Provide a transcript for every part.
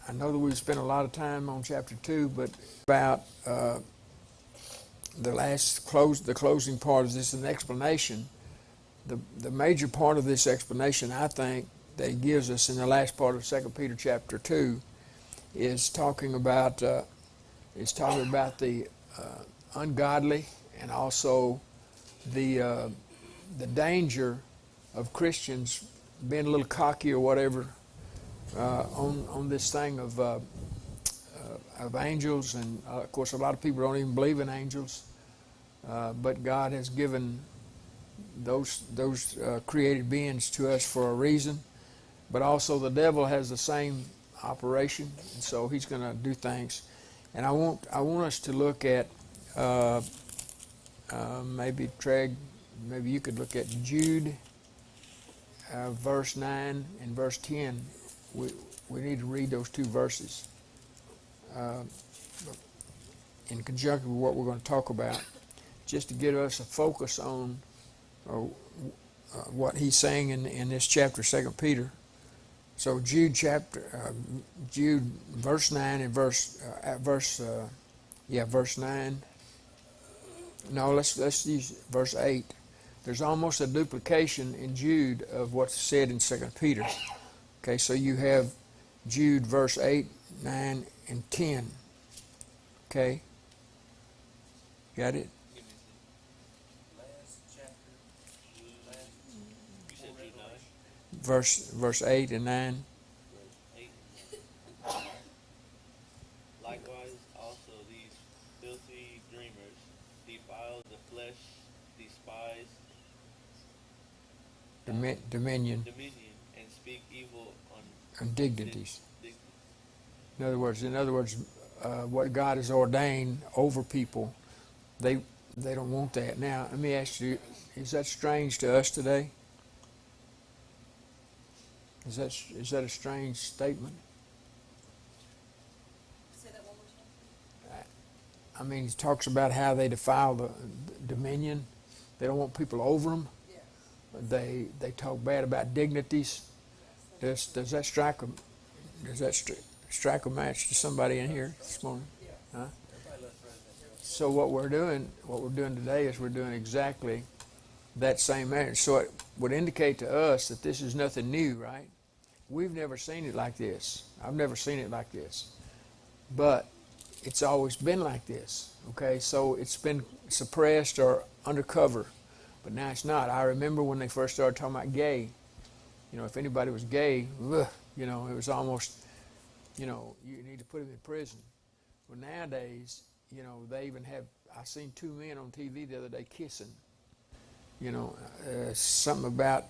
I know that we've spent a lot of time on chapter 2, but about the closing part of this is an explanation. The major part of this explanation, I think, that he gives us in the last part of 2 Peter chapter 2 is talking about the ungodly, and also the danger of Christians being a little cocky or whatever on this thing of angels, and of course a lot of people don't even believe in angels, but God has given those created beings to us for a reason. But also the devil has the same operation, and so he's going to do things. And I want us to look at maybe Treg, maybe you could look at Jude, verse 9 and verse 10. We need to read those two verses in conjunction with what we're going to talk about, just to get us a focus on what he's saying in this chapter, 2 Peter. So Jude verse 9 and verse 9. No, let's use verse 8. There's almost a duplication in Jude of what's said in 2 Peter. Okay, so you have Jude verse 8, 9, and 10. Okay? Got it? Verse 8 and 9. Likewise, also these filthy dreamers defile the flesh, despise Dominion and speak evil on dignities. In other words, what God has ordained over people, they don't want that. Now, let me ask you: is that strange to us today? Is that a strange statement? Say that one more time. I mean, he talks about how they defile the dominion. They don't want people over them. Yes. They talk bad about dignities. Yes. Does that strike a match to somebody in here this morning? Yeah. Huh? So what we're doing today is we're doing exactly that same matter. So it would indicate to us that this is nothing new, right? We've never seen it like this. I've never seen it like this. But it's always been like this, okay? So it's been suppressed or undercover, but now it's not. I remember when they first started talking about gay. You know, if anybody was gay, ugh, you know, it was almost, you know, you need to put him in prison. Well, nowadays, you know, they even have, I seen two men on TV the other day kissing. You know, something about,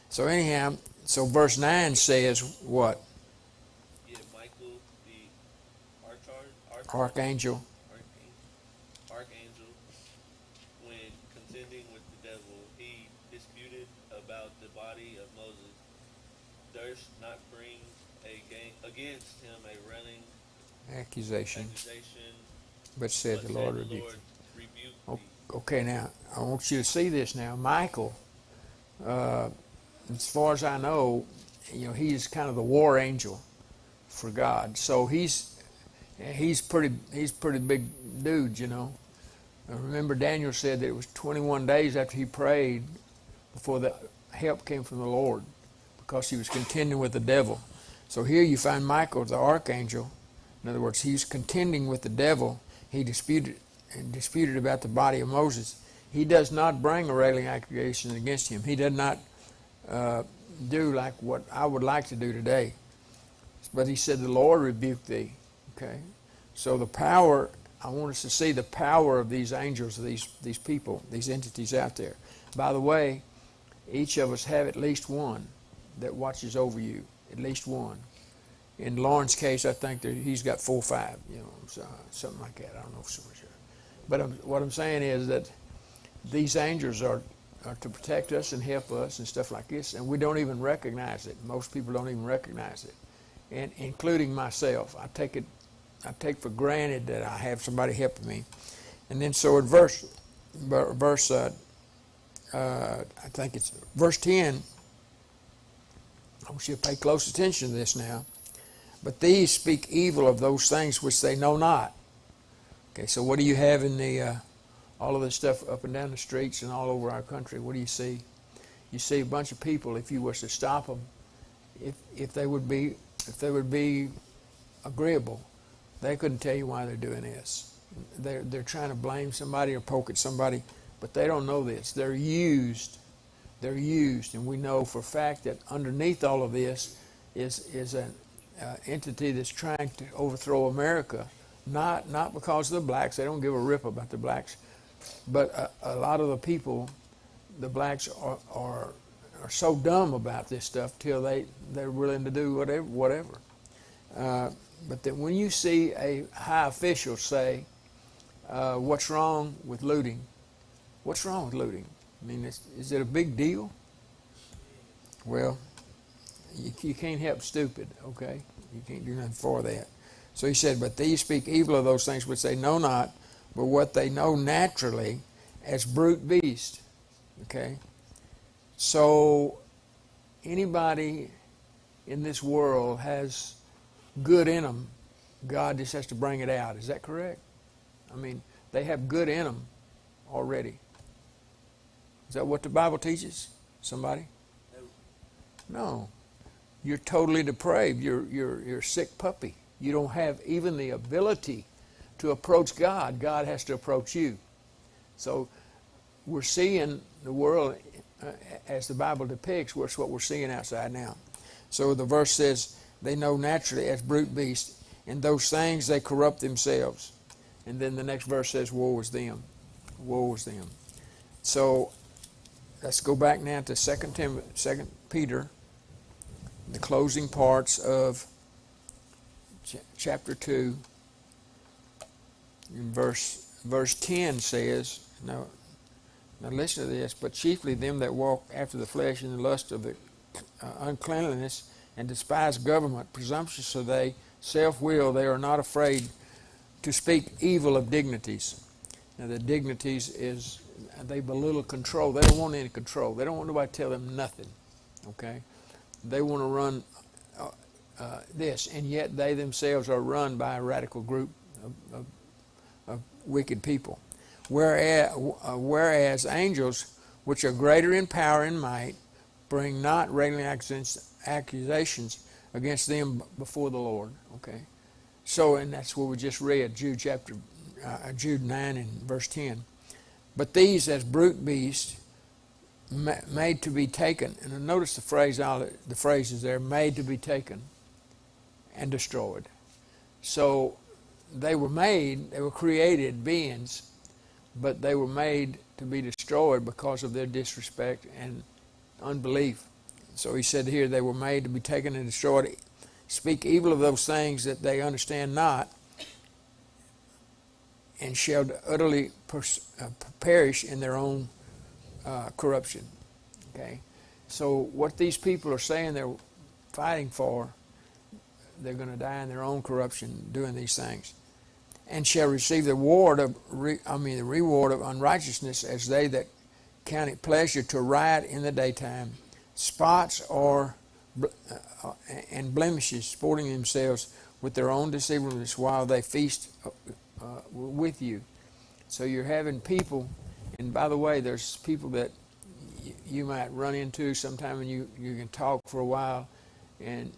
So anyhow, so verse 9 says what? Yeah, Michael, the Archangel. archangel, when contending with the devil, he disputed about the body of Moses, durst not bring against him a running Accusation. But but said the Lord rebuked him. rebuked thee. Okay, now, I want you to see this now. Michael, as far as I know, you know, he's kind of the war angel for God. So he's pretty big dude, you know. I remember Daniel said that it was 21 days after he prayed before the help came from the Lord, because he was contending with the devil. So here you find Michael, the archangel. In other words, he's contending with the devil. He disputed about the body of Moses. He does not bring a railing accusation against him. He does not do like what I would like to do today. But he said, the Lord rebuked thee. Okay? So the power, I want us to see the power of these angels, these people, these entities out there. By the way, each of us have at least one that watches over you, at least one. In Lauren's case, I think that he's got 4 or 5, you know, so, something like that. I don't know so much. But what I'm saying is that these angels are to protect us and help us and stuff like this, and we don't even recognize it. Most people don't even recognize it, and including myself. I take for granted that I have somebody helping me. And then so in I think it's verse 10. I want you to pay close attention to this now. But these speak evil of those things which they know not. Okay, so what do you have in the all of this stuff up and down the streets and all over our country? What do you see? You see a bunch of people. If you was to stop them, if they would be agreeable, they couldn't tell you why they're doing this. They're trying to blame somebody or poke at somebody, but they don't know this. They're used, and we know for a fact that underneath all of this is an entity that's trying to overthrow America. Not because of the blacks. They don't give a rip about the blacks, but a lot of the people, the blacks are so dumb about this stuff till they're willing to do whatever. But that when you see a high official say, "What's wrong with looting?" What's wrong with looting? I mean, is it a big deal? Well, you can't help stupid. Okay, you can't do nothing for that. So he said, "But these speak evil of those things which they know not, but what they know naturally as brute beasts." Okay? So anybody in this world has good in them. God just has to bring it out. Is that correct? I mean, they have good in them already. Is that what the Bible teaches? Somebody? No. You're totally depraved. You're a sick puppy. You don't have even the ability to approach God. God has to approach you. So we're seeing the world as the Bible depicts. That's what we're seeing outside now. So the verse says, they know naturally as brute beasts, in those things they corrupt themselves. And then the next verse says, woe is them. Woe is them. So let's go back now to 2 Peter, the closing parts of chapter 2. In verse 10 says, now listen to this, but chiefly them that walk after the flesh in the lust of the uncleanliness and despise government, presumptuous are they, self-willed, they are not afraid to speak evil of dignities. Now the dignities is, they belittle control. They don't want any control. They don't want nobody to tell them nothing. Okay? They want to run this, and yet they themselves are run by a radical group of wicked people. Whereas angels, which are greater in power and might, bring not railing accusations against them before the Lord. Okay, so and that's what we just read, Jude 9 and verse 10. But these as brute beasts, made to be taken, and notice the phrases there, made to be taken and destroyed. So they were created beings, but they were made to be destroyed because of their disrespect and unbelief. So he said here, they were made to be taken and destroyed. Speak evil of those things that they understand not, and shall utterly perish in their own corruption. Okay, so what these people are saying they're fighting for, they're going to die in their own corruption doing these things, and shall receive the reward of unrighteousness, as they that count it pleasure to riot in the daytime, spots and blemishes, sporting themselves with their own deceivableness while they feast with you. So you're having people, and by the way, there's people that you might run into sometime, and you can talk for a while, and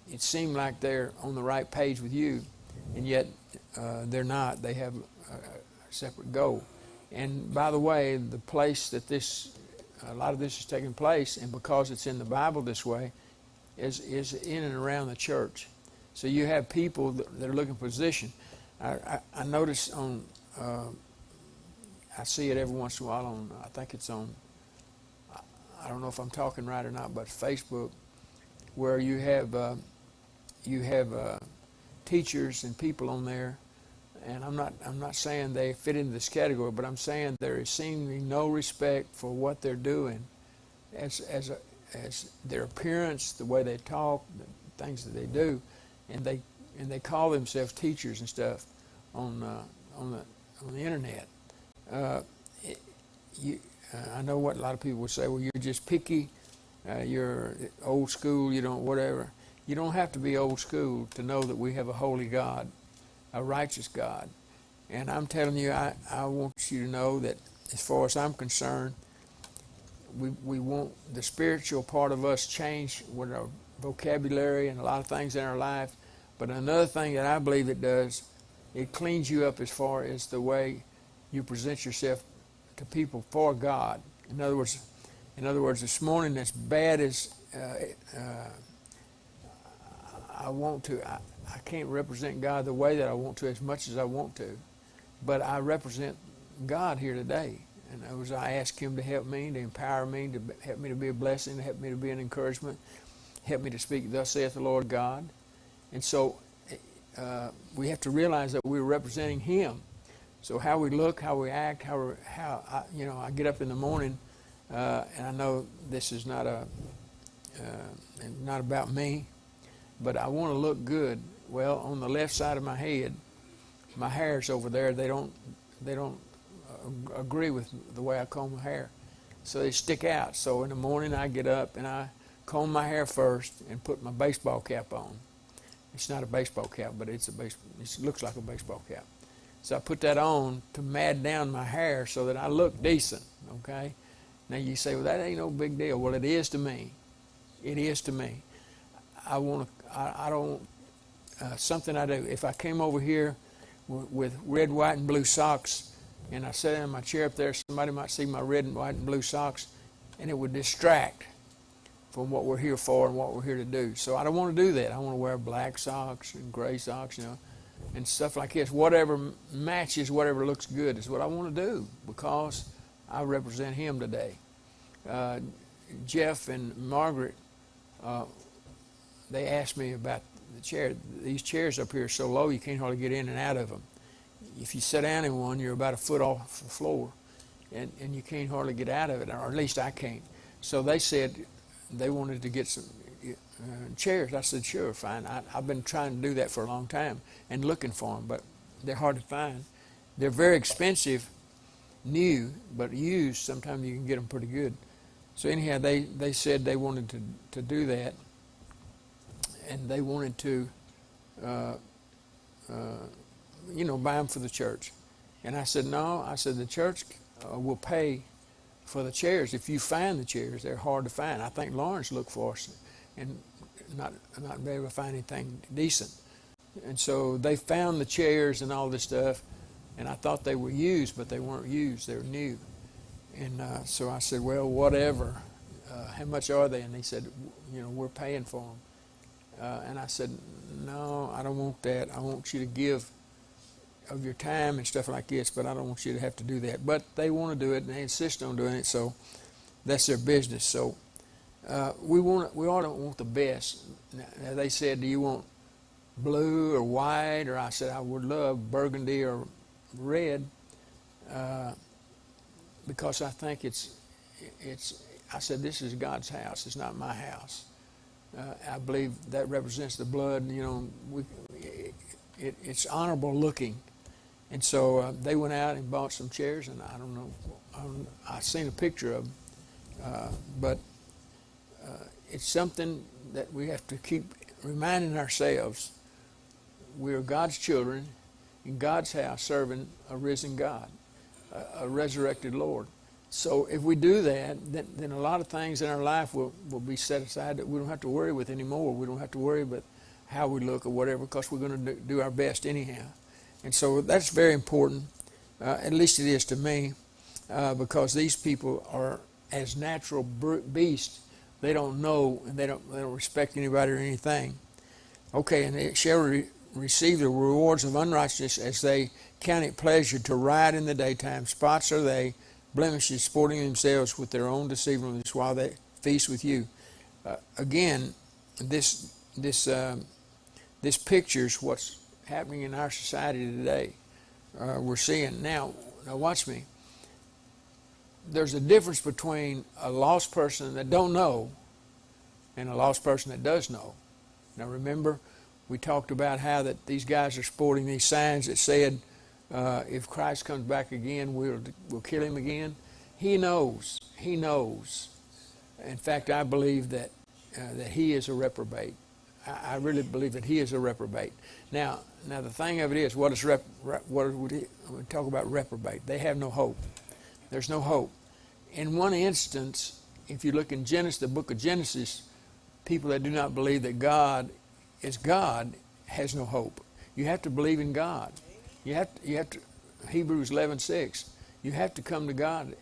it seems like they're on the right page with you, and yet they're not. They have a separate goal. And by the way, the place that a lot of this is taking place, and because it's in the Bible this way, is in and around the church. So you have people that are looking for position. I notice on, I see it every once in a while on, I think it's on, I don't know if I'm talking right or not, but Facebook, where you have teachers and people on there, and I'm not saying they fit into this category, but I'm saying there is seemingly no respect for what they're doing, as their appearance, the way they talk, the things that they do, and they call themselves teachers and stuff on the internet. I know what a lot of people would say. Well, you're just picky. You're old school. You don't whatever. You don't have to be old school to know that we have a holy God, a righteous God. And I'm telling you, I want you to know that as far as I'm concerned, we want the spiritual part of us change with our vocabulary and a lot of things in our life. But another thing that I believe it does, it cleans you up as far as the way you present yourself to people for God. In other words, this morning, as bad as I want to, I can't represent God the way that I want to as much as I want to, but I represent God here today. And I ask Him to help me, to empower me, to help me to be a blessing, to help me to be an encouragement, help me to speak, thus saith the Lord God. And so we have to realize that we're representing Him. So how we look, how we act, I get up in the morning, and I know this is not about me, but I want to look good. Well, on the left side of my head, my hair's over there. They don't agree with the way I comb my hair, so they stick out. So in the morning I get up and I comb my hair first and put my baseball cap on. It's not a baseball cap, but it looks like a baseball cap. So I put that on to mad down my hair so that I look decent. Okay. Now you say, well, that ain't no big deal. Well, it is to me. It is to me. Something I do. If I came over here with red, white, and blue socks, and I sat in my chair up there, somebody might see my red and white and blue socks, and it would distract from what we're here for and what we're here to do. So I don't want to do that. I want to wear black socks and gray socks, and stuff like this. Whatever matches, whatever looks good is what I want to do, because I represent Him today. Jeff and Margaret, they asked me about the chair. These chairs up here are so low you can't hardly get in and out of them. If you sit down in one, you're about a foot off the floor, and you can't hardly get out of it, or at least I can't. So they said they wanted to get some chairs. I said, sure, fine. I've been trying to do that for a long time and looking for them, but they're hard to find. They're very expensive, new, but used, sometimes you can get them pretty good. So anyhow, they said they wanted to do that, and they wanted to buy them for the church. And I said, no. I said, the church will pay for the chairs. If you find the chairs, they're hard to find. I think Lawrence looked for us and not be able to find anything decent. And so they found the chairs and all this stuff, and I thought they were used, but they weren't used. They were new. And so I said, well, whatever. How much are they? And they said, we're paying for them. And I said, no, I don't want that. I want you to give of your time and stuff like this, but I don't want you to have to do that. But they want to do it, and they insist on doing it, so that's their business. So we ought to want the best. Now, they said, do you want blue or white? Or I said, I would love burgundy or red, because I think I said, this is God's house. It's not my house. I believe that represents the blood. It's honorable looking. And so they went out and bought some chairs, and I don't know, I've seen a picture of them, but it's something that we have to keep reminding ourselves. We are God's children in God's house, serving a risen God, a resurrected Lord. So if we do that, then a lot of things in our life will be set aside that we don't have to worry with anymore. We don't have to worry about how we look or whatever, because we're going to do our best anyhow. And so that's very important, at least it is to me, because these people are as natural beasts. They don't know, and they don't respect anybody or anything. Okay, and they shall receive the rewards of unrighteousness as they count it pleasure to ride in the daytime. Spots are they, blemishes, sporting themselves with their own deceivableness while they feast with you. Again, this pictures what's happening in our society today. We're seeing now watch me. There's a difference between a lost person that don't know and a lost person that does know. Now remember, we talked about how that these guys are sporting these signs that said, if Christ comes back again, we'll kill him again. He knows. He knows. In fact, I believe that he is a reprobate. I really believe that he is a reprobate. Now the thing of it is, what is when we talk about reprobate? They have no hope. There's no hope. In one instance, if you look in Genesis, the book of Genesis, people that do not believe that God is God has no hope. You have to believe in God. You have to Hebrews 11:6. You have to come to God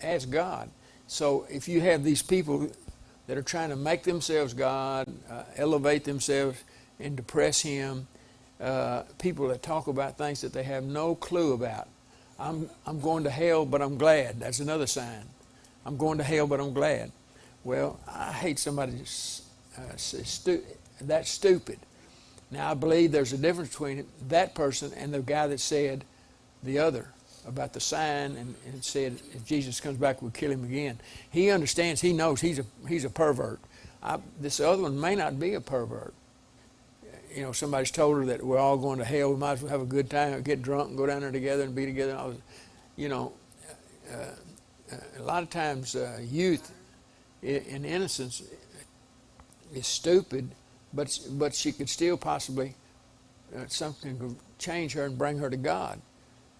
as God. So if you have these people that are trying to make themselves God, elevate themselves and depress him, people that talk about things that they have no clue about. I'm going to hell, but I'm glad. That's another sign. I'm going to hell, but I'm glad. Well, I hate somebody that's stupid. Now, I believe there's a difference between that person and the guy that said the other about the sign and said if Jesus comes back, we'll kill him again. He understands. He knows he's a pervert. This other one may not be a pervert. You know, somebody's told her that we're all going to hell. We might as well have a good time, get drunk, and go down there together and be together. You know, a lot of times youth in innocence is stupid, but she could still possibly something could change her and bring her to God.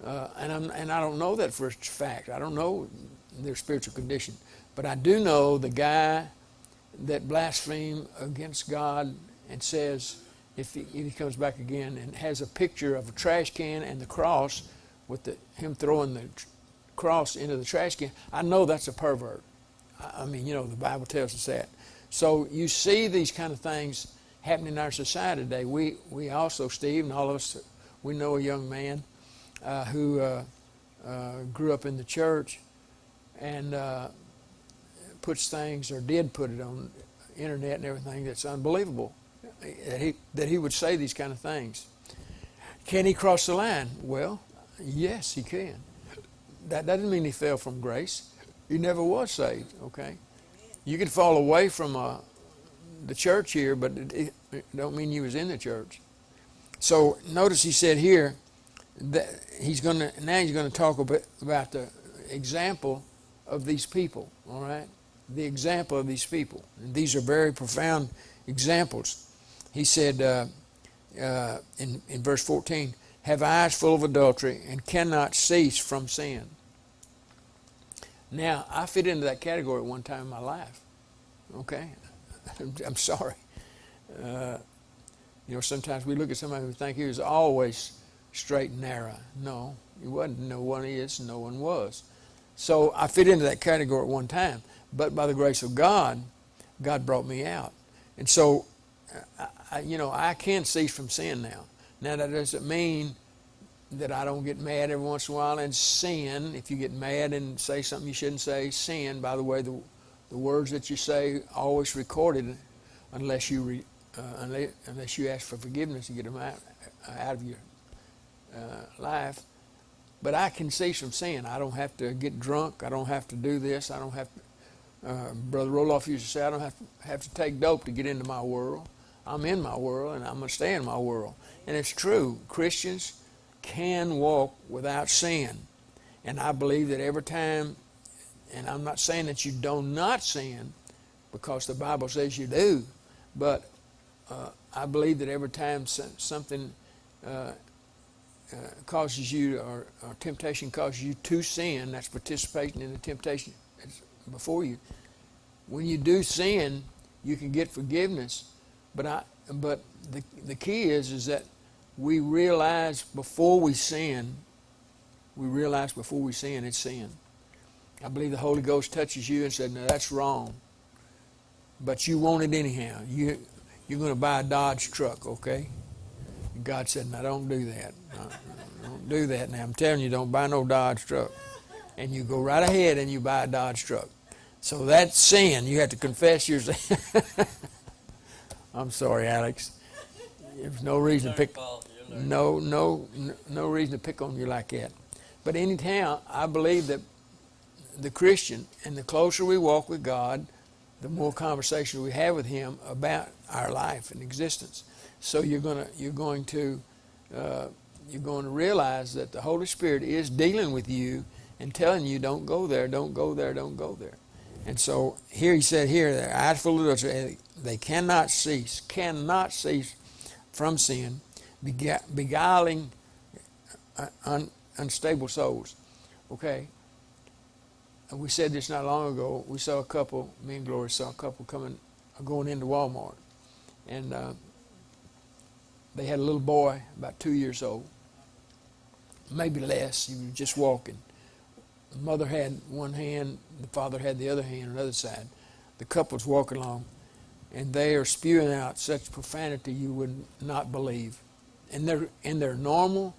And I don't know that for a fact. I don't know their spiritual condition, but I do know the guy that blasphemes against God and says if he comes back again and has a picture of a trash can and the cross with him throwing the cross into the trash can. I know that's a pervert. I mean, you know, the Bible tells us that. So you see these kind of things happening in our society today. We also, Steve, and all of us, we know a young man who grew up in the church and puts things, or did put it on the internet and everything. That's unbelievable that he would say these kind of things. Can he cross the line? Well, yes, he can. That doesn't mean he fell from grace. He never was saved, okay? You can fall away from the church here, but it don't mean you was in the church. So notice he said here that he's going to talk about the example of these people, all right? The example of these people. And these are very profound examples. He said in verse 14, have eyes full of adultery and cannot cease from sin. Now, I fit into that category at one time in my life. Okay? I'm sorry. You know, sometimes we look at somebody and think he was always straight and narrow. No, he wasn't. No one is, no one was. So I fit into that category at one time. But by the grace of God, God brought me out. And so, I can cease from sin now. Now, that doesn't mean that I don't get mad every once in a while and sin. If you get mad and say something you shouldn't say, sin. By the way, the words that you say always recorded, unless you ask for forgiveness to get them out of your life. But I can cease from sin. I don't have to get drunk. I don't have to do this. I don't have to. Brother Roloff used to say, I don't have to take dope to get into my world. I'm in my world, and I'm going to stay in my world. And it's true. Christians can walk without sin. And I believe that every time, and I'm not saying that you do not sin, because the Bible says you do, but I believe that every time something causes you, or temptation causes you to sin, that's participation in the temptation before you. When you do sin, you can get forgiveness, but the key is that we realize before we sin it's sin. I believe the Holy Ghost touches you and said, no, that's wrong, but you want it anyhow. You're going to buy a Dodge truck, okay? And God said, no, don't do that. No, don't do that. Now I'm telling you, don't buy no Dodge truck. And you go right ahead and you buy a Dodge truck. So that's sin. You have to confess your sin. I'm sorry, Alex. There's no reason to pick. No reason to pick on you like that. But anyhow, I believe that the Christian, and the closer we walk with God, the more conversation we have with Him about our life and existence. So you're going to realize that the Holy Spirit is dealing with you and telling you, don't go there, don't go there, don't go there. And so here he said here, their eyes full of adultery, they cannot cease from sin, beguiling unstable souls. Okay. And we said this not long ago. We saw a couple, me and Gloria saw a couple going into Walmart. And they had a little boy, about 2 years old, maybe less. He was just walking. The mother had one hand, the father had the other hand on the other side. The couple's walking along, and they are spewing out such profanity you would not believe. In their normal,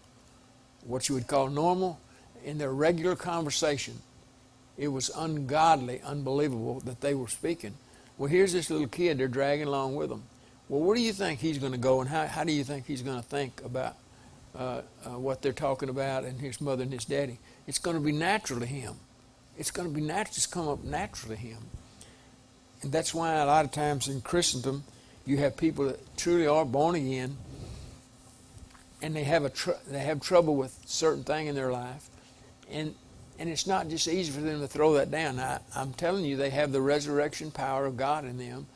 what you would call normal, in their regular conversation, it was ungodly, unbelievable that they were speaking. Well, here's this little kid they're dragging along with them. Well, where do you think he's going to go, and how do you think he's going to think about what they're talking about and his mother and his daddy? It's going to be natural to him. It's going to be natural. It's come up natural to him. And that's why a lot of times in Christendom, you have people that truly are born again, and they have trouble with certain thing in their life, and it's not just easy for them to throw that down. I'm telling you, they have the resurrection power of God in them,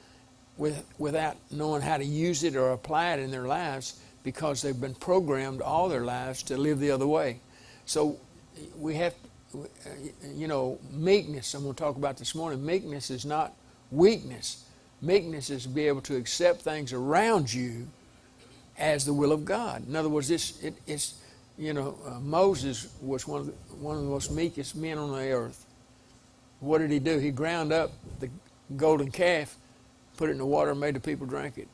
without knowing how to use it or apply it in their lives, because they've been programmed all their lives to live the other way. So we have, meekness, I'm going to talk about this morning. Meekness is not weakness. Meekness is to be able to accept things around you as the will of God. In other words, Moses was one of the most meekest men on the earth. What did he do? He ground up the golden calf, put it in the water, and made the people drink it.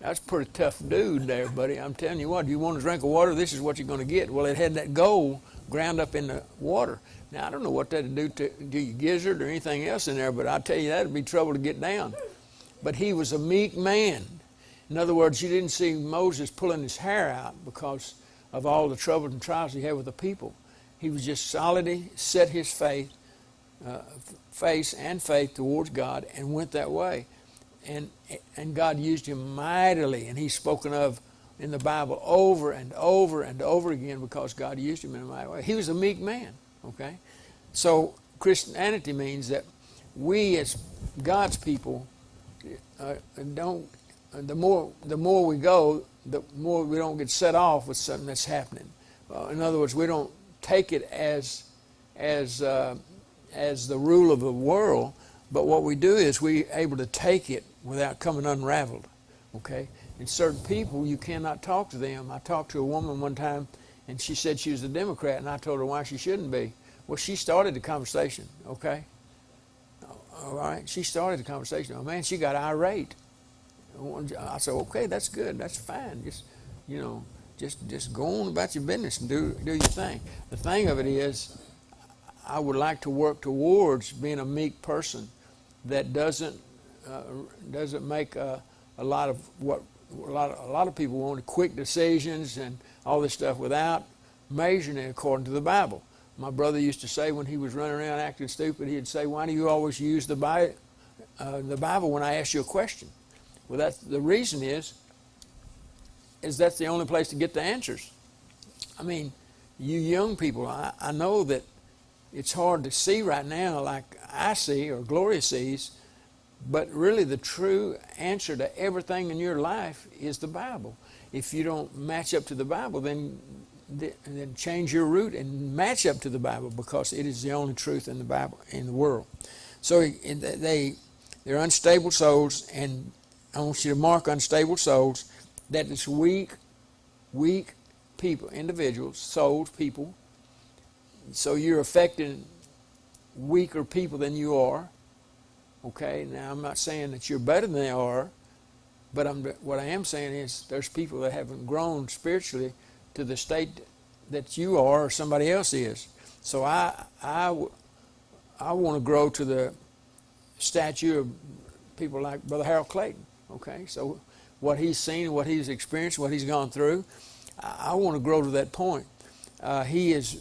That's a pretty tough dude there, buddy. I'm telling you what, you want to drink of water, this is what you're going to get. Well, it had that gold ground up in the water. Now, I don't know what that'd do to your gizzard or anything else in there, but I tell you, that'd be trouble to get down. But he was a meek man. In other words, you didn't see Moses pulling his hair out because of all the troubles and trials he had with the people. He was just solidly set his face and faith towards God and went that way. And God used him mightily, and he's spoken of in the Bible over and over and over again because God used him in a mighty way. He was a meek man, okay? So Christianity means that we as God's people the more we go, the more we don't get set off with something that's happening. In other words, we don't take it as the rule of the world, but what we do is we're able to take it without coming unraveled, okay? And certain people, you cannot talk to them. I talked to a woman one time, and she said she was a Democrat, and I told her why she shouldn't be. Well, she started the conversation, okay? All right, she started the conversation. Oh, man, she got irate. I said, okay, that's good, that's fine. Just go on about your business and do your thing. The thing of it is, I would like to work towards being a meek person that doesn't make a lot of people want quick decisions and all this stuff without measuring it according to the Bible. My brother used to say when he was running around acting stupid, he'd say, "Why do you always use the Bible when I ask you a question?" Well, that's the reason is that's the only place to get the answers. I mean, you young people, I know that it's hard to see right now like I see or Gloria sees, but really the true answer to everything in your life is the Bible. If you don't match up to the Bible, then change your route and match up to the Bible, because it is the only truth in the Bible, in the world. So they're unstable souls, and I want you to mark unstable souls. That is weak people, individuals, souls, people. So you're affecting weaker people than you are. Okay, now I'm not saying that you're better than they are, but what I am saying is there's people that haven't grown spiritually to the state that you are or somebody else is. So I want to grow to the stature of people like Brother Harold Clayton. Okay, so what he's seen, what he's experienced, what he's gone through, I want to grow to that point. He is.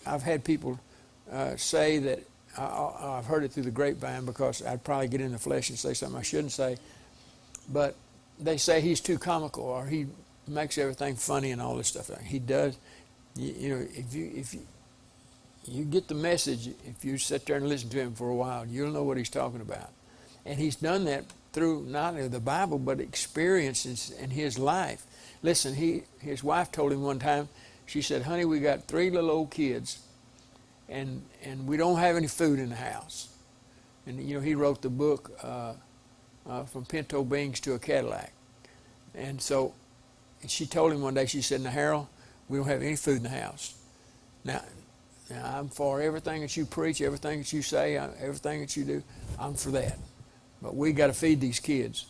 I've had people say that. I've heard it through the grapevine, because I'd probably get in the flesh and say something I shouldn't say. But they say he's too comical, or he makes everything funny and all this stuff. He does. If you get the message if you sit there and listen to him for a while. You'll know what he's talking about. And he's done that through not only the Bible, but experiences in his life. Listen, his wife told him one time, she said, honey, we got 3 little old kids, and we don't have any food in the house. And, you know, he wrote the book, From Pinto Beans to a Cadillac. And so she told him one day, she said, now, Harold, we don't have any food in the house. Now I'm for everything that you preach, everything that you say, everything that you do. I'm for that. But we got to feed these kids.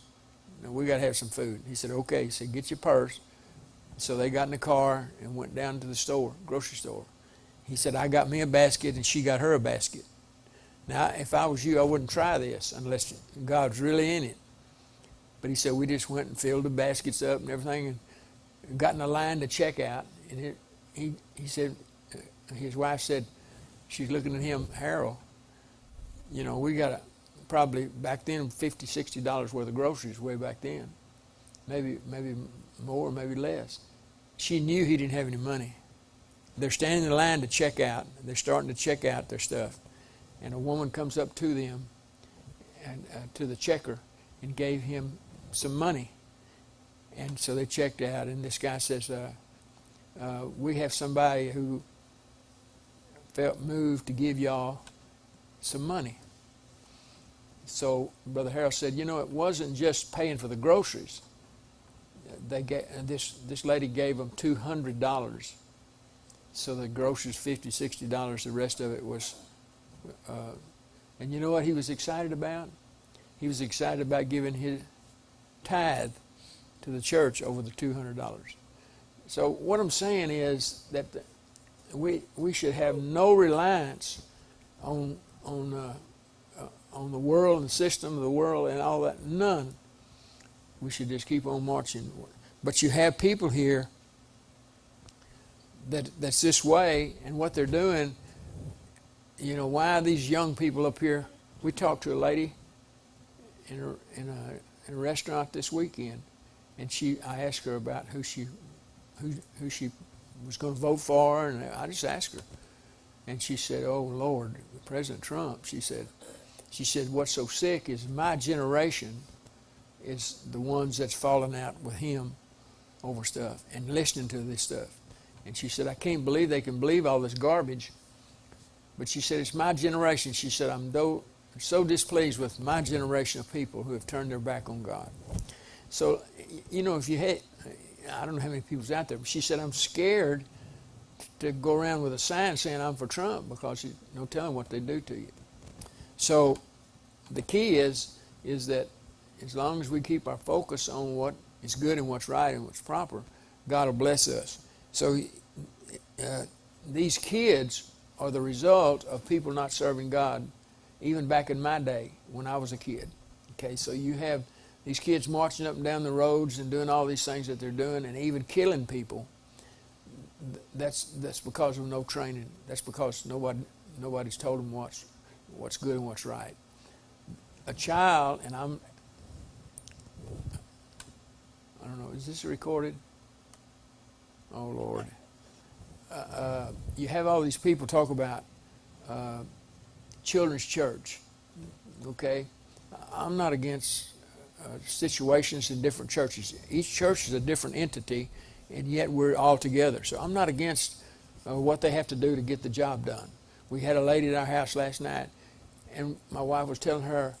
We got to have some food. He said, okay. He said, get your purse. So they got in the car and went down to the store, grocery store. He said, I got me a basket and she got her a basket. Now, if I was you, I wouldn't try this unless God's really in it. But he said, we just went and filled the baskets up and everything and got in a line to check out. And he said, his wife said, she's looking at him, Harold, you know, we got probably back then $50, $60 worth of groceries way back then. Maybe more, maybe less. She knew he didn't have any money. They're standing in line to check out. They're starting to check out their stuff. And a woman comes up to them, and to the checker, and gave him some money. And so they checked out, and this guy says, we have somebody who felt moved to give y'all some money. So Brother Harold said, you know, it wasn't just paying for the groceries. This lady gave them $200. So the groceries $50, $60. The rest of it was, and you know what he was excited about? He was excited about giving his tithe to the church over the $200. So what I'm saying is that we should have no reliance on the world and the system of the world and all that. None. We should just keep on marching. But you have people here that's this way, and what they're doing, you know, why are these young people up here? We talked to a lady in a restaurant this weekend, and I asked her about who she was going to vote for, and I just asked her, and she said, "Oh Lord, President Trump." She said, "What's so sick is my generation is the ones that's falling out with him over stuff and listening to this stuff." And she said, "I can't believe they can believe all this garbage." But she said, "It's my generation." She said, I'm so displeased with my generation of people who have turned their back on God. So, you know, if you had, I don't know how many people's out there, but she said, I'm scared to go around with a sign saying I'm for Trump because you no telling what they do to you. So the key is that as long as we keep our focus on what is good and what's right and what's proper, God will bless us. So these kids are the result of people not serving God, even back in my day when I was a kid. Okay, so you have these kids marching up and down the roads and doing all these things that they're doing and even killing people. That's because of no training. That's because nobody's told them what's good and what's right. A child, and I don't know, is this recorded? Oh Lord. You have all these people talk about children's church. Okay, I'm not against situations in different churches. Each church is a different entity, and yet we're all together. So I'm not against what they have to do to get the job done. We had a lady at our house last night, and my wife was telling her,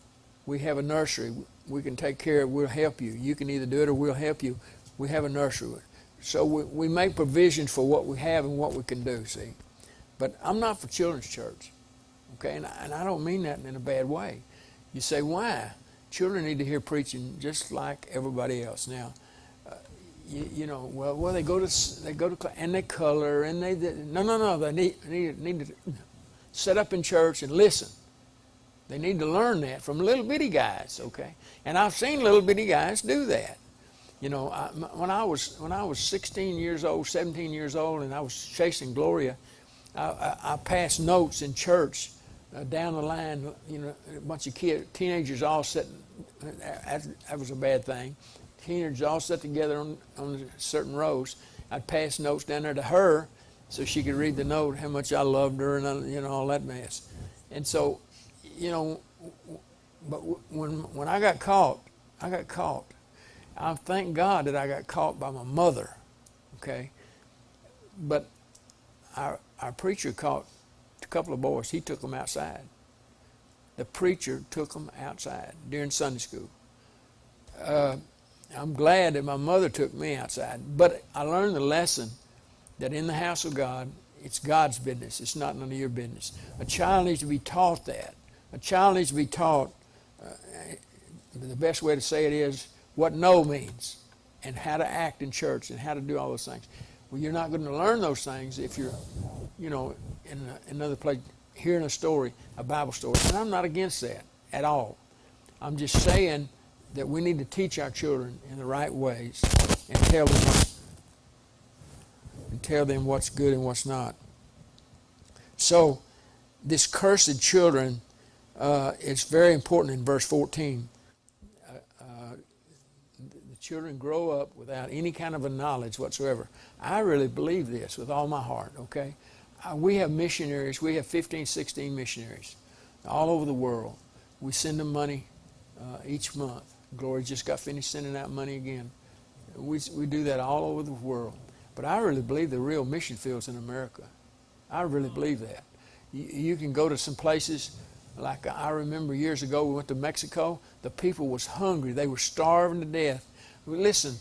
we have a nursery. We can take care of it. We'll help you. You can either do it or we'll help you. We have a nursery. So we make provisions for what we have and what we can do, see. But I'm not for children's church, okay? And I don't mean that in a bad way. You say, why? Children need to hear preaching just like everybody else. Now, you know, well, they go to class and they color and no. They need to sit up in church and listen. They need to learn that from little bitty guys, okay? And I've seen little bitty guys do that. You know, when I was 16 years old, 17 years old, and I was chasing Gloria, I passed notes in church down the line. You know, a bunch of teenagers all sitting. That was a bad thing. Teenagers all sat together on certain rows. I'd pass notes down there to her, so she could read the note how much I loved her and all that mess. And so, but when I got caught. I thank God that I got caught by my mother, okay? But our preacher caught a couple of boys. He took them outside. The preacher took them outside during Sunday school. I'm glad that my mother took me outside. But I learned the lesson that in the house of God, it's God's business. It's not none of your business. A child needs to be taught that. A child needs to be taught, the best way to say it is, what no means and how to act in church and how to do all those things. Well, you're not going to learn those things if you're, in another place, hearing a story, a Bible story. And I'm not against that at all. I'm just saying that we need to teach our children in the right ways and tell them what's good and what's not. So this cursed children is very important in verse 14. The children grow up without any kind of a knowledge whatsoever. I really believe this with all my heart, okay? We have missionaries. We have 15, 16 missionaries all over the world. We send them money each month. Glory just got finished sending out money again. We do that all over the world. But I really believe the real mission field's in America. I really believe that. You can go to some places, like I remember years ago we went to Mexico. The people was hungry. They were starving to death. Listen,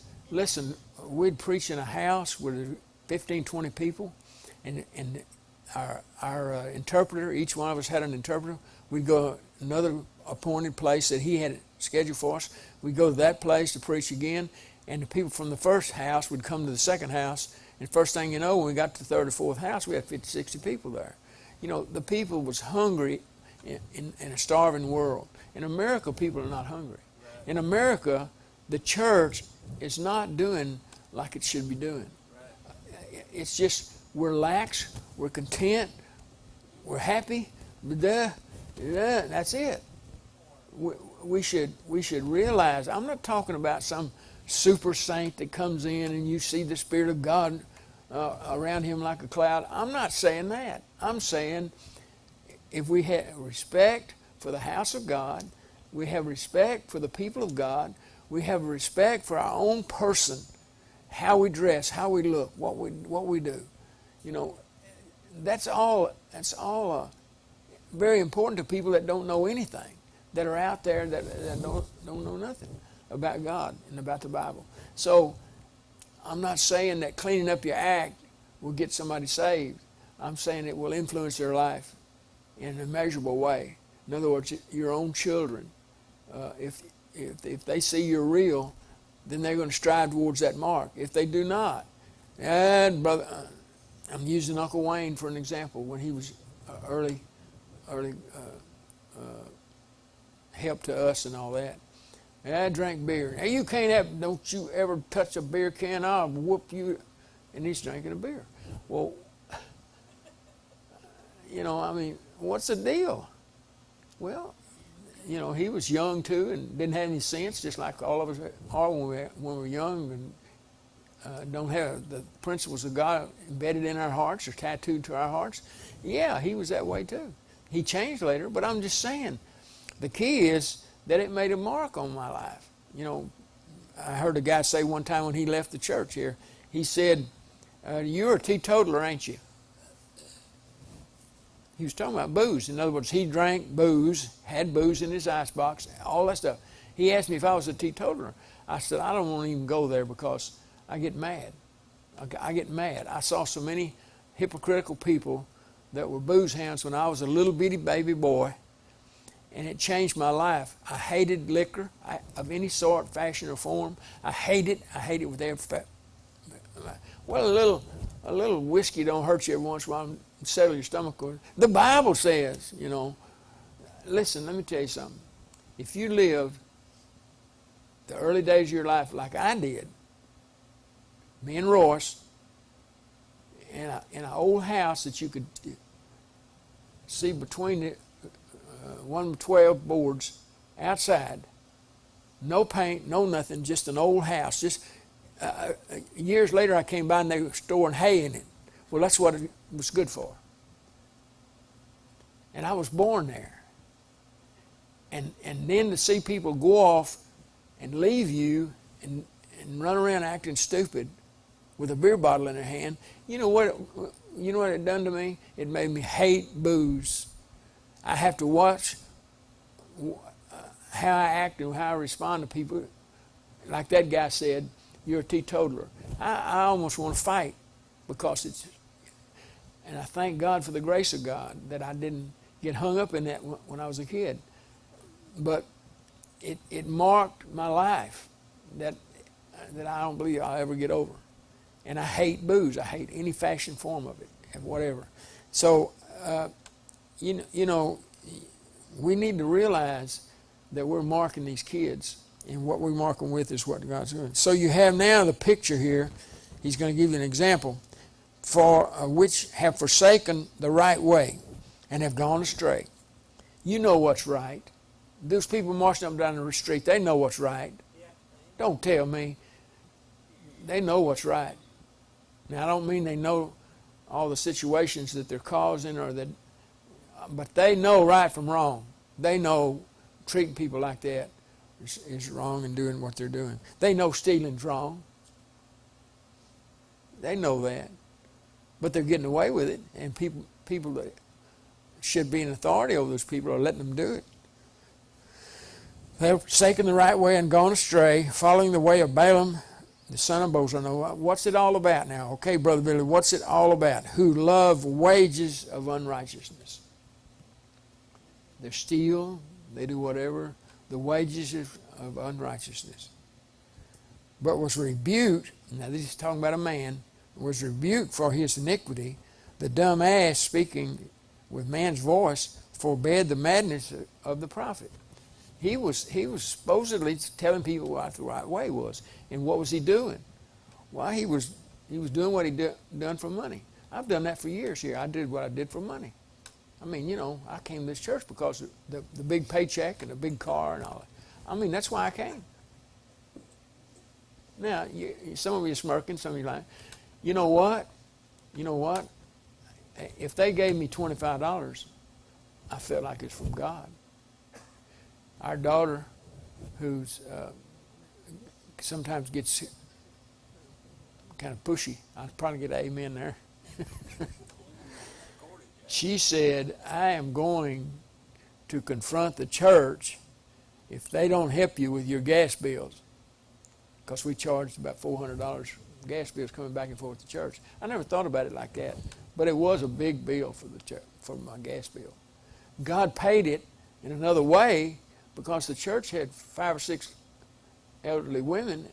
we'd preach in a house with 15, 20 people, and our interpreter, each one of us had an interpreter. We'd go to another appointed place that he had scheduled for us. We'd go to that place to preach again, and the people from the first house would come to the second house, and first thing you know, when we got to the third or fourth house, we had 50, 60 people there. The people was hungry in a starving world. In America, people are not hungry. In America, the church is not doing like it should be doing. It's just we're lax, we're content, we're happy. That's it. We should realize, I'm not talking about some super saint that comes in and you see the Spirit of God around him like a cloud. I'm not saying that. I'm saying if we have respect for the house of God, we have respect for the people of God, we have respect for our own person, how we dress, how we look, what we do. That's all very important to people that don't know anything, that are out there that don't know nothing about God and about the Bible. So I'm not saying that cleaning up your act will get somebody saved. I'm saying it will influence their life in a measurable way. In other words, your own children, if they see you're real, then they're going to strive towards that mark. If they do not, and brother, I'm using Uncle Wayne for an example. When he was early help to us and all that. And I drank beer. Hey, don't you ever touch a beer can, I'll whoop you. And he's drinking a beer. Well, what's the deal? Well, he was young too and didn't have any sense, just like all of us are when we're young and don't have the principles of God embedded in our hearts or tattooed to our hearts. Yeah, he was that way too. He changed later, but I'm just saying, the key is that it made a mark on my life. I heard a guy say one time when he left the church here, he said, you're a teetotaler, ain't you? He was talking about booze. In other words, he drank booze, had booze in his icebox, all that stuff. He asked me if I was a teetotaler. I said, I don't want to even go there because I get mad. I get mad. I saw so many hypocritical people that were booze hounds when I was a little bitty baby boy, and it changed my life. I hated liquor of any sort, fashion, or form. I hate it with every Well, a little whiskey don't hurt you every once in a while and settle your stomach. The Bible says, Listen, let me tell you something. If you lived the early days of your life like I did, me and Royce, in an old house that you could see between the 112 boards outside, no paint, no nothing, just an old house. Just years later, I came by and they were storing hay in it. Well, that's what it was good for. And I was born there. And then to see people go off and leave you and run around acting stupid with a beer bottle in their hand, you know what it done to me? It made me hate booze. I have to watch how I act and how I respond to people. Like that guy said, you're a teetotaler. I almost want to fight because it's, and I thank God for the grace of God that I didn't get hung up in that when I was a kid. But it marked my life that I don't believe I'll ever get over. And I hate booze. I hate any fashion form of it, and whatever. So, you know, we need to realize that we're marking these kids, and what we mark them with is what God's doing. So you have now the picture here. He's going to give you an example. For which have forsaken the right way and have gone astray. You know what's right. Those people marching up and down the street, they know what's right. Don't tell me. They know what's right. Now, I don't mean they know all the situations that they're causing, but they know right from wrong. They know treating people like that is wrong and doing what they're doing. They know stealing's wrong. They know that. But they're getting away with it, and people that should be in authority over those people are letting them do it. They've forsaken the right way and gone astray, following the way of Balaam, the son of Bosor. What's it all about now? Okay, Brother Billy, what's it all about? Who love wages of unrighteousness. They steal, they do whatever, the wages of unrighteousness. But was rebuked, now this is talking about a man, was rebuked for his iniquity. The dumb ass, speaking with man's voice, forbade the madness of the prophet. He was supposedly telling people what the right way was. And what was he doing? Well, he was doing what he done for money. I've done that for years here. I did what I did for money. I mean, you know, I came to this church because of the big paycheck and the big car and all that. I mean, that's why I came. Now, some of you are smirking, some of you are lying. You know what? If they gave me $25, I felt like it's from God. Our daughter, who's sometimes gets kind of pushy, I'll probably get an amen there. She said, I am going to confront the church if they don't help you with your gas bills. Because we charged about $400 gas bills coming back and forth to church. I never thought about it like that, but it was a big bill for the church, for my gas bill. God paid it in another way because the church had 5 or 6 elderly women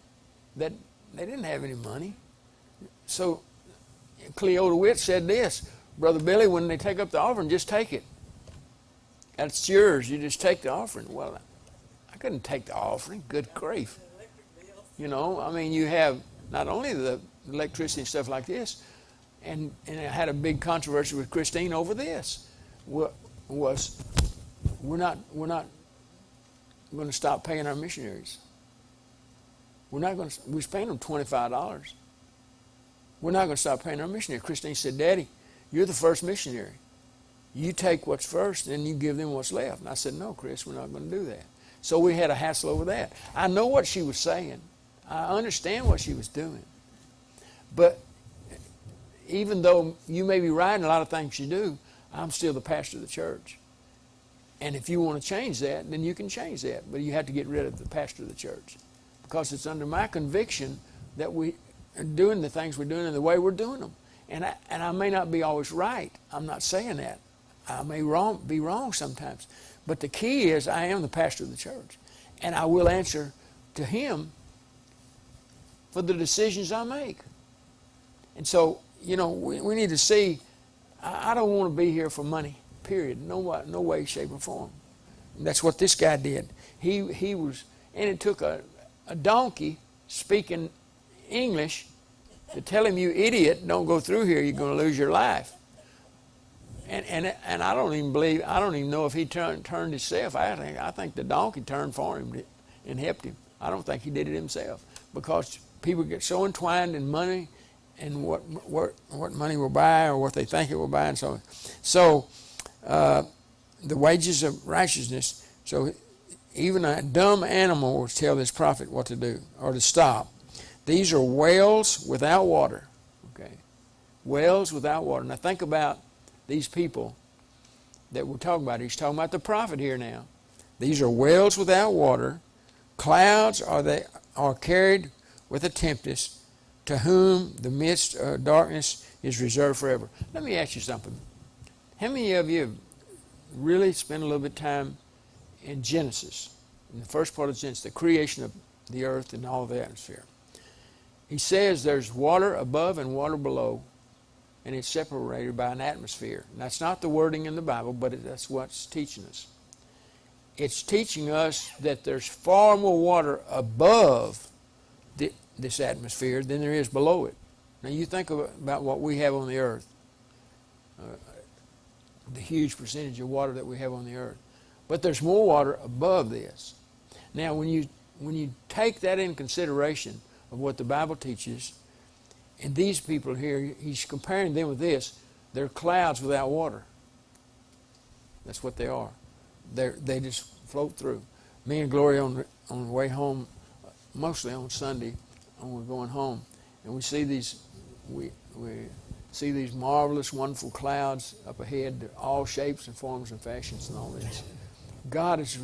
that they didn't have any money. So Cleo DeWitt said this, Brother Billy, when they take up the offering, just take it. That's yours. You just take the offering. Well, I couldn't take the offering. Good grief. You know, I mean, you have not only the electricity and stuff like this, and I had a big controversy with Christine over this. We're not going to stop paying our missionaries. We're paying them $25. We're not going to stop paying our missionaries. Christine said, Daddy, you're the first missionary. You take what's first, and you give them what's left. And I said, no, Chris, we're not going to do that. So we had a hassle over that. I know what she was saying. I understand what she was doing. But even though you may be right in a lot of things you do, I'm still the pastor of the church. And if you want to change that, then you can change that. But you have to get rid of the pastor of the church. Because it's under my conviction that we are doing the things we're doing and the way we're doing them. And I may not be always right. I'm not saying that. I may be wrong sometimes. But the key is I am the pastor of the church. And I will answer to him for the decisions I make. And so, you know, we need to see, I don't want to be here for money, period. No way, shape, or form. And that's what this guy did. He was, and it took a donkey speaking English to tell him, you idiot, don't go through here, you're going to lose your life. And I don't even know if he turned himself. I think the donkey turned for him and helped him. I don't think he did it himself, because people get so entwined in money and what money will buy or what they think it will buy and so on. So the wages of righteousness. So even a dumb animal will tell this prophet what to do or to stop. These are wells without water. Okay, wells without water. Now think about these people that we're talking about. He's talking about the prophet here now. These are wells without water. Clouds are carried with a tempest, to whom the midst of darkness is reserved forever. Let me ask you something. How many of you have really spent a little bit of time in Genesis, in the first part of Genesis, the creation of the earth and all of the atmosphere? He says there's water above and water below, and it's separated by an atmosphere. And that's not the wording in the Bible, but that's what's teaching us. It's teaching us that there's far more water above this atmosphere than there is below it. Now you think about what we have on the earth, the huge percentage of water that we have on the earth. But there's more water above this. Now when you take that in consideration of what the Bible teaches, and these people here, he's comparing them with this. They're clouds without water. That's what they are. They just float through. Me and Gloria on the way home, mostly on Sunday, when we're going home, and we see these marvelous, wonderful clouds up ahead, all shapes and forms and fashions and all this. God is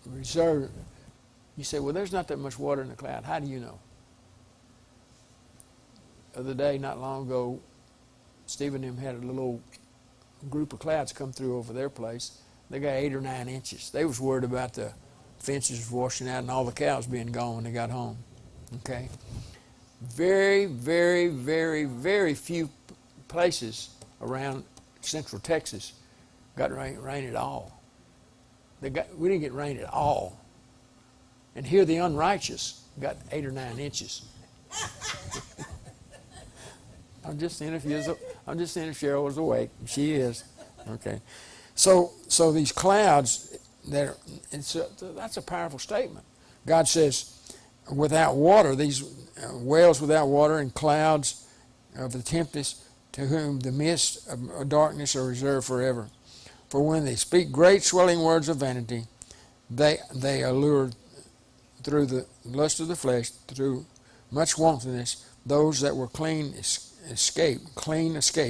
reserved. You say, well, there's not that much water in the cloud. How do you know? The other day, not long ago, Steve and them had a little group of clouds come through over their place. They got 8 or 9 inches. They was worried about the fences washing out and all the cows being gone when they got home. Okay? Very, very, very, very few places around central Texas got rain at all. We didn't get rain at all. And here the unrighteous got 8 or 9 inches. I'm just seeing if Cheryl was awake. She is. Okay. So these clouds, that's a powerful statement. God says, without water, these wells without water and clouds of the tempest, to whom the mist of darkness are reserved forever. For when they speak great swelling words of vanity, they allure through the lust of the flesh, through much wantonness, those that were clean escape,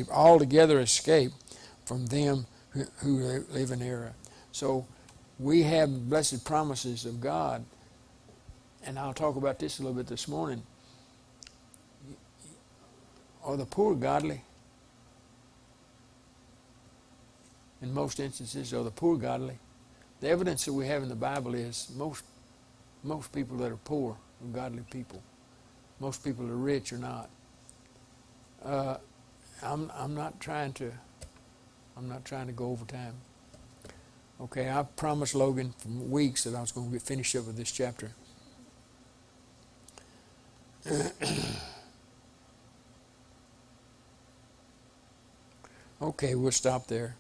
altogether escape from them who live in error. So we have blessed promises of God, and I'll talk about this a little bit this morning. Are the poor godly? In most instances, are the poor godly? The evidence that we have in the Bible is most people that are poor are godly people. Most people that are rich are not. I'm not trying to go over time. Okay, I promised Logan for weeks that I was going to get finished up with this chapter. Okay, we'll stop there.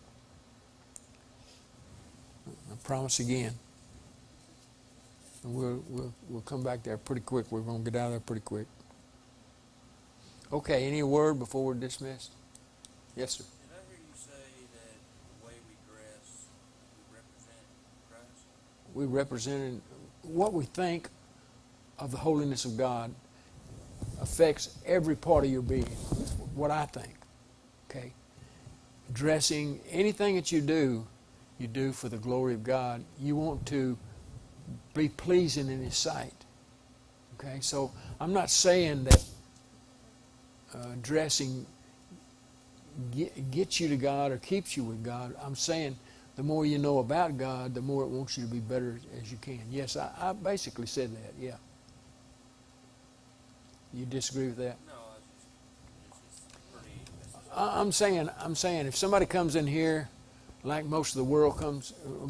I promise again. And we'll come back there pretty quick. We're going to get out of there pretty quick. Okay, any word before we're dismissed? Yes, sir. Did I hear you say that the way we dress, we represent Christ? We represented what we think of the holiness of God affects every part of your being. That's what I think. Okay? Dressing, anything that you do for the glory of God. You want to be pleasing in His sight. Okay? So I'm not saying that dressing gets you to God or keeps you with God. I'm saying the more you know about God, the more it wants you to be better as you can. Yes, I basically said that, yeah. You disagree with that? No, it's just pretty. I'm saying if somebody comes in here, like most of the world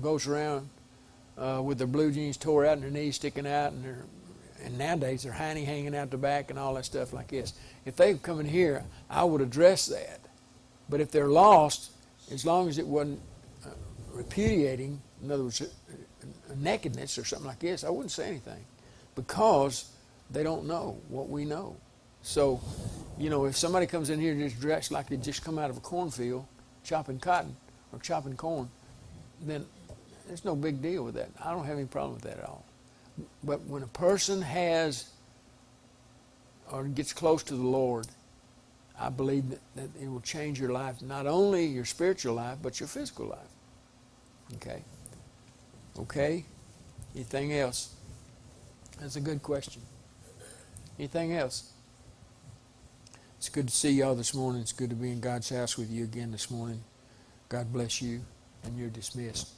goes around with their blue jeans tore out and their knees sticking out, and nowadays they're hiney hanging out the back and all that stuff like this. If they come in here, I would address that. But if they're lost, as long as it wasn't repudiating, in other words, nakedness or something like this, I wouldn't say anything, because they don't know what we know. So, you know, if somebody comes in here and just dressed like they just come out of a cornfield, chopping cotton or chopping corn, then there's no big deal with that. I don't have any problem with that at all. But when a person has or gets close to the Lord, I believe that it will change your life, not only your spiritual life, but your physical life. Okay? Okay? Anything else? That's a good question. Anything else? It's good to see y'all this morning. It's good to be in God's house with you again this morning. God bless you, and you're dismissed.